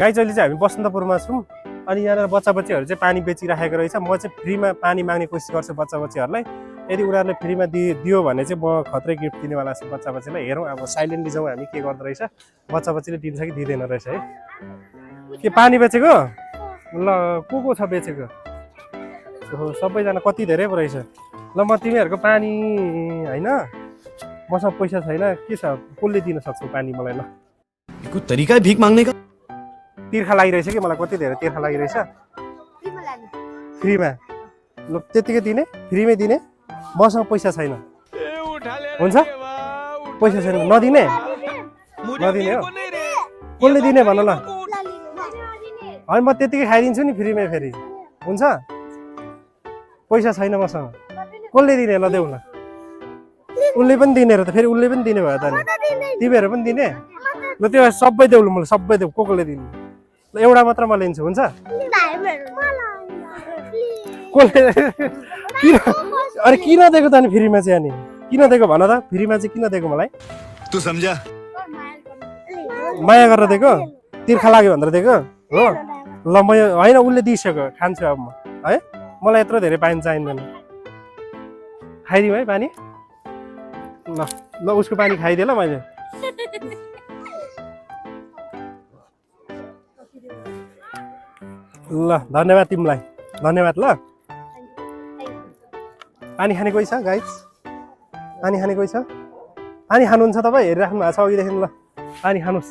Guys अहिले चाहिँ हामी बसन्तपुरमा छौँ अनि यहाँनिर बच्चा बच्चीहरू चाहिँ पानी बेचिराखेको रहेछ। म चाहिँ फ्रीमा पानी माग्ने कोसिस गर्छु बच्चा बच्चीहरूलाई। यदि उनीहरूले फ्रीमा दियो भने चाहिँ म खत्रै गिफ्ट दिनेवाला छु बच्चा बच्चीलाई। हेरौँ अब साइलेन्टली जाउँ हामी के गर्दो रहेछ, बच्चा बच्चीले दिन्छ कि दिँदैन रहेछ है। के पानी बेचेको? ल को छ बेचेको? सबैजना कति धेरै पो रहेछ। ल म तिमीहरूको पानी होइन, मसँग पैसा छैन, के छ कसले दिन सक्छौ पानी मलाई? ल कुछ तरिका है भीख मांगने का? तिर्खा लागिरहेछ कि मलाई, कति धेरै तिर्खा लागिरहेछ फ्रीमा। ल त्यतिकै दिने, फ्रीमै दिने। मसँग पैसा छैन, हुन्छ? पैसा छैन नदिने, नदिने हो। कसले दिने भन ल? होइन म त्यतिकै खाइदिन्छु नि फ्रीमै, फेरि हुन्छ? पैसा छैन मसँग, कसले दिने? ल देऊ ल। उसले पनि दिने र त फेरि उसले पनि दिने भयो त नि, तिमीहरू पनि दिने। ल त्यो सबै देऊ, ल मलाई सबै देऊ, कसले दिने? ल एउटा मात्र म लिन्छु, हुन्छ? कसले किन? अरे किन दिएको त अनि फ्रीमा चाहिँ? अनि किन दिएको भन त? फ्रीमा चाहिँ किन दिएको मलाई? तू समझा? माया गरेर दिएको, तिर्खा लाग्यो भनेर दिएको हो? ल म होइन, उसले दिइसक्यो, खान्छु अब म है। मलाई यत्रो धेरै पानी चाहिँदैन, खाइदिउँ है पानी। ल ल उसको पानी खाइदिएँ ल मैले। ल धन्यवाद तिमीलाई, धन्यवाद। ल पानी खाने कोही छ गाइस? पानी खाने कोही छ? पानी खानुहुन्छ तपाईँ? हेरिराख्नु भएको छ अघिदेखि। ल पानी खानुहोस्,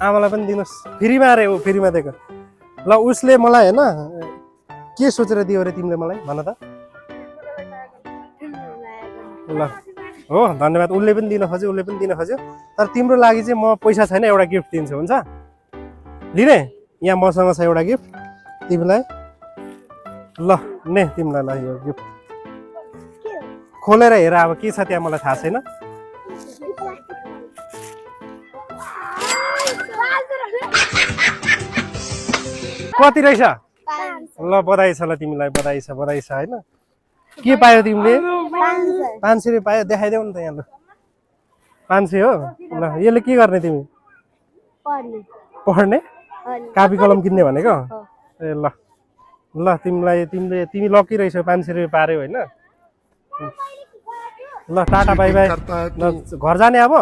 आमालाई पनि दिनुहोस्। फ्रीमा अरे ऊ फ्रीमा दिएको। ल उसले मलाई होइन के सोचेर दियो अरे तिमीले मलाई भन त? ल हो धन्यवाद। उसले पनि दिन खोज्यो, उसले पनि दिन खोज्यो। तर तिम्रो लागि चाहिँ म पैसा छैन, एउटा गिफ्ट दिन्छु, हुन्छ? लिने? यहाँ मसँग छ एउटा गिफ्ट तिमीलाई। ल ने तिमीलाई ल यो गिफ्ट खोलेर हेर अब के छ त्यहाँ, मलाई थाहा छैन। कति रहेछ? ल बधाई छ, ल तिमीलाई बधाई छ, बधाई छ होइन। के पायो तिमीले? 500 रुपियाँ पायो। देखाइदेऊ नि त यहाँ। ल 500 हो। ल यसले के गर्ने तिमी? पढ्ने? कापी कलम किन्ने भनेको? ए ल ल तिमी लकी रहेछौ, 500 रुपियाँ पार्यौ होइन। ल टाटा बाई बाई। ल घर जाने अब?